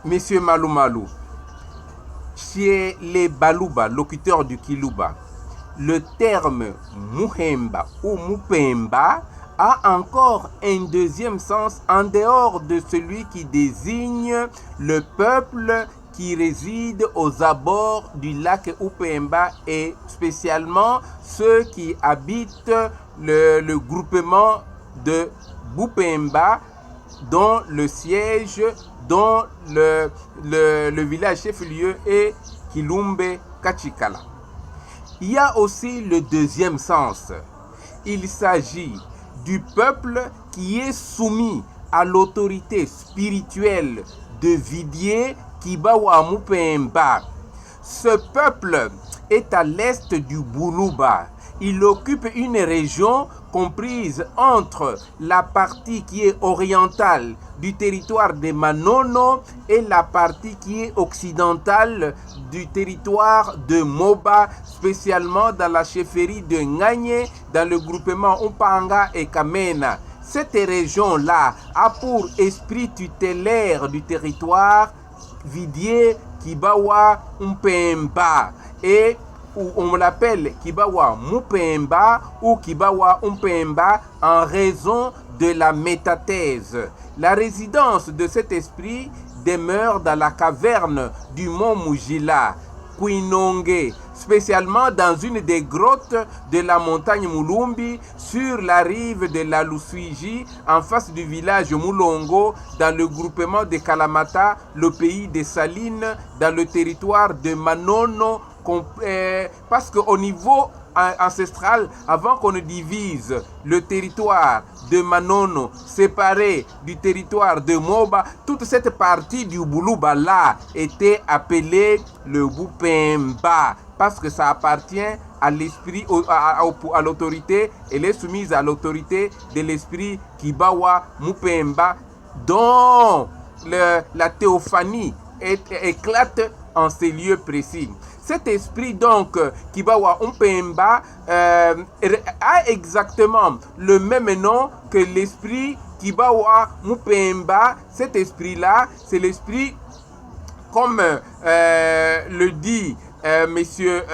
Monsieur Malumalu, chez les Baluba, locuteurs du Kiluba, le terme Muhemba ou Mupemba a encore un deuxième sens en dehors de celui qui désigne le peuple qui réside aux abords du lac Upemba et spécialement ceux qui habitent le groupement de Bupemba dont le siège, dont le village chef-lieu est Kilumbe Kachikala. Il y a aussi le deuxième sens. Il s'agit du peuple qui est soumis à l'autorité spirituelle de Vidier Kibawa Mupemba. Ce peuple est à l'est du Buluba. Il occupe une région comprise entre la partie qui est orientale du territoire de Manono et la partie qui est occidentale du territoire de Moba, spécialement dans la chefferie de Nganye, dans le groupement Upanga et Kamena. Cette région-là a pour esprit tutélaire du territoire Vidier Kibawa Mpemba et on l'appelle Kibawa Mupemba ou Kibawa Mpemba en raison de la métathèse. La résidence de cet esprit demeure dans la caverne du mont Mujila, Kwinonge, spécialement dans une des grottes de la montagne Mulumbi, sur la rive de la Luswiji, en face du village Mulongo, dans le groupement de Kalamata, le pays des Salines, dans le territoire de Manono, parce qu'au niveau ancestral, avant qu'on ne divise le territoire de Manono séparé du territoire de Moba, toute cette partie du Buluba là était appelée le Bupemba parce que ça appartient à l'esprit, à l'autorité, elle est soumise à l'autorité de l'esprit Kibawa Mupemba dont la théophanie éclate en ces lieux précis. Cet esprit donc Kibawa Mpemba a exactement le même nom que l'esprit Kibawa Mpemba. Cet esprit-là, c'est l'esprit, comme le dit monsieur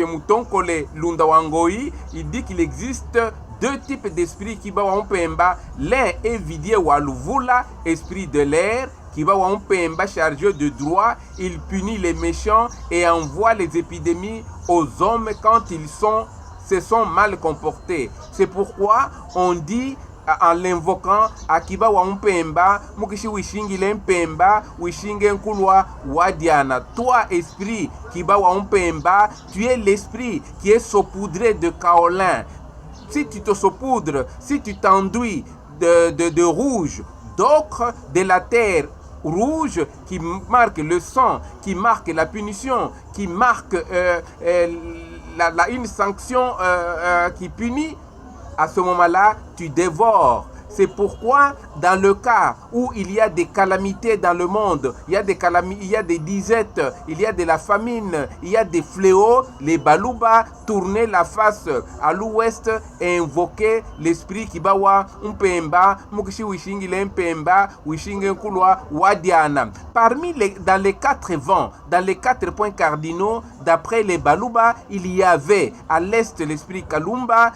Mouton Kole Lundawangoi, il dit qu'il existe deux types d'esprits Kibawa Mpemba. L'un est Vidier Waluvula, esprit de l'air, Kibawa Mpemba chargé de droit, il punit les méchants et envoie les épidémies aux hommes quand ils se sont mal comportés. C'est pourquoi on dit en l'invoquant Akibawa Mpemba, Mukishi Wishingile Mpemba, Wishinge Nkulwa Wadiana. Toi, esprit Kibawa Mpemba, tu es l'esprit qui est saupoudré de kaolin. Si tu te saupoudres, si tu t'enduis de rouge, d'ocre de la terre rouge qui marque le sang, qui marque la punition, qui marque une sanction qui punit, à ce moment-là, tu dévores. C'est pourquoi, dans le cas où il y a des calamités dans le monde, il y a des disettes, il y a de la famine, il y a des fléaux, les Baluba tournaient la face à l'ouest et invoquaient l'esprit Kibawa Mpemba, Mukishi Wishingile Mpemba, Wishinge Nkulwa Wadiana. Dans les quatre vents, dans les 4 points cardinaux, d'après les Baluba, il y avait à l'est l'esprit Kalumba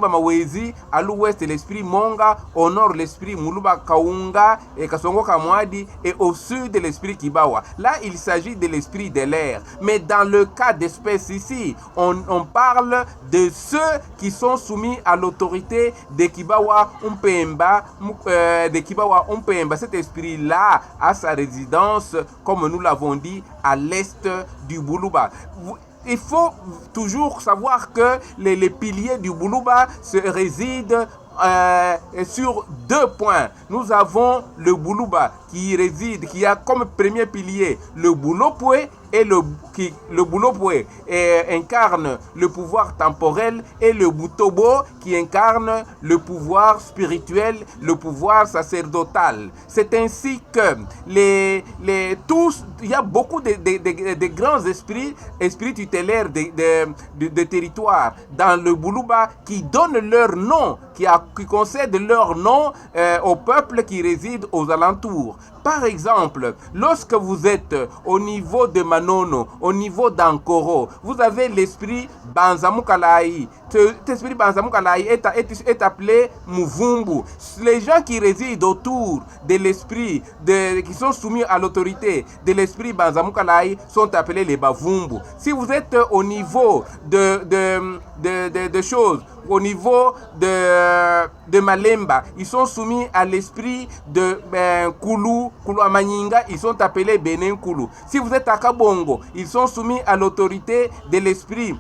Mawezi, à l'ouest l'esprit Monga, au nord l'esprit Muluba Kaunga et Kasongo Kamwadi et au sud l'esprit Kibawa. Là, il s'agit de l'esprit de l'air. Mais dans le cas d'espèces ici, on parle de ceux qui sont soumis à l'autorité de Kibawa Mpemba. Cet esprit-là a sa résidence, comme nous l'avons dit, à l'est du Buluba. Il faut toujours savoir que les piliers du Buluba se résident sur 2 points. Nous avons le Buluba qui a comme premier pilier le Bulopwe et le Bulopwe incarne le pouvoir temporel et le Butobo qui incarne le pouvoir spirituel, le pouvoir sacerdotal. C'est ainsi que tous, il y a beaucoup de grands esprits tutélaires de territoire dans le Buluba qui donnent leur nom, qui concèdent leur nom au peuple qui réside aux alentours. Par exemple, lorsque vous êtes au niveau de Manono, au niveau d'Ankoro, vous avez l'esprit Banzamukalaï. Cet esprit Banzamukalaï est appelé Muvumbu. Les gens qui résident autour de l'esprit, qui sont soumis à l'autorité de l'esprit Banzamukalaï, sont appelés les Bavumbu. Si vous êtes au niveau de choses, au niveau de Malemba, ils sont soumis à l'esprit de Kulu Amanyinga, ils sont appelés Benin Kulu. Si vous êtes à Kabongo, ils sont soumis à l'autorité de l'esprit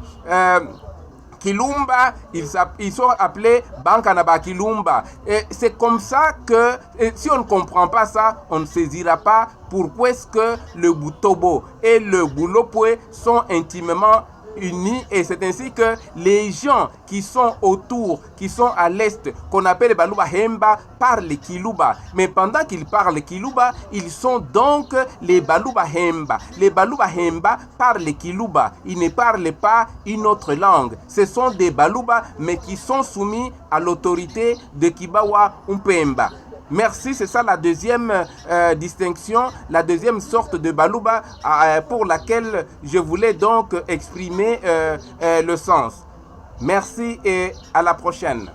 Kilumba, ils sont appelés Bankanaba Kilumba. Et c'est comme ça que, si on ne comprend pas ça, on ne saisira pas pourquoi est-ce que le Butobo et le Bulopwe sont intimement unis, et c'est ainsi que les gens qui sont autour, qui sont à l'est, qu'on appelle les Baluba Hemba, parlent Kiluba. Mais pendant qu'ils parlent Kiluba, ils sont donc les Baluba Hemba. Les Baluba Hemba parlent Kiluba. Ils ne parlent pas une autre langue. Ce sont des Baluba, mais qui sont soumis à l'autorité de Kibawa Umpemba. Merci, c'est ça la deuxième distinction, la deuxième sorte de Baluba pour laquelle je voulais donc exprimer le sens. Merci et à la prochaine.